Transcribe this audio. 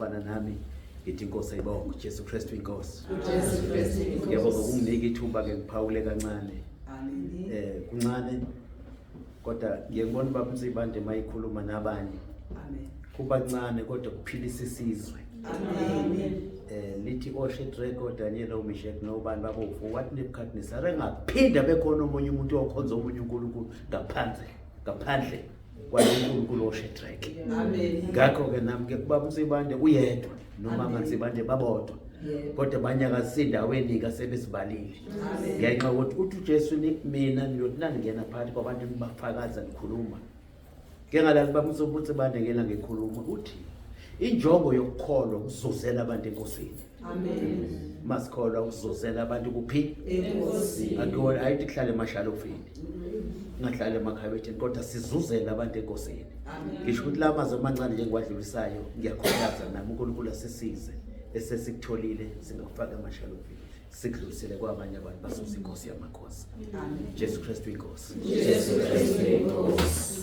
Bana nami ngithi inkosi ayibonge Jesu Kristu inkosi. uJesu Kristu inkosi. Ngiyabonga ukunginika ithuba ke ngiphawule kancane. Amen. Kuncane kodwa ngiyabona baba Msibande mayikhuluma nabanye. Amen. Kubancane kodwa kuphilisa isizwe. Amen. Lithi Shadrach Daniel uMeshach nobani babovu wathi Nebukadnezar engaphinda bekhona omunye umuntu okhonza omunye uNkulunkulu ngaphandle kwaloNkulunkulu Shadrach. Amen. Ngakho ke nami ke kubaba Msibande uyedwa noma ngansibande babodwa kodwa banyakaza indaweni kasebesibalile. Ngenxa ukuthi uJesu mina niyothi nangena phakathi kwabantu bafakaza nikhuluma ngengalazi baba Msibande ngena ngekhuluma uthi injongo yokukholwa ukuzozela abantu enkosini. Amen. Masikholwa ukuzozela abantu kuphi Enkosini. akuwona ayithi kuhlale emashalofini ngahlale emakhabetheni kodwa sizuzela abantu enkosini. Ngisho ukuthi la mazwi amancane nje ngwadlulisayo ngiyakhuthaza nami uNkulunkulu asisize esesikutholile singafaka emashalofini sikudlulisele kwabanye abantu basusa inkosi yamakhosi. Amen. Jesu Kristu inkosi. Jesu Kristu inkosi.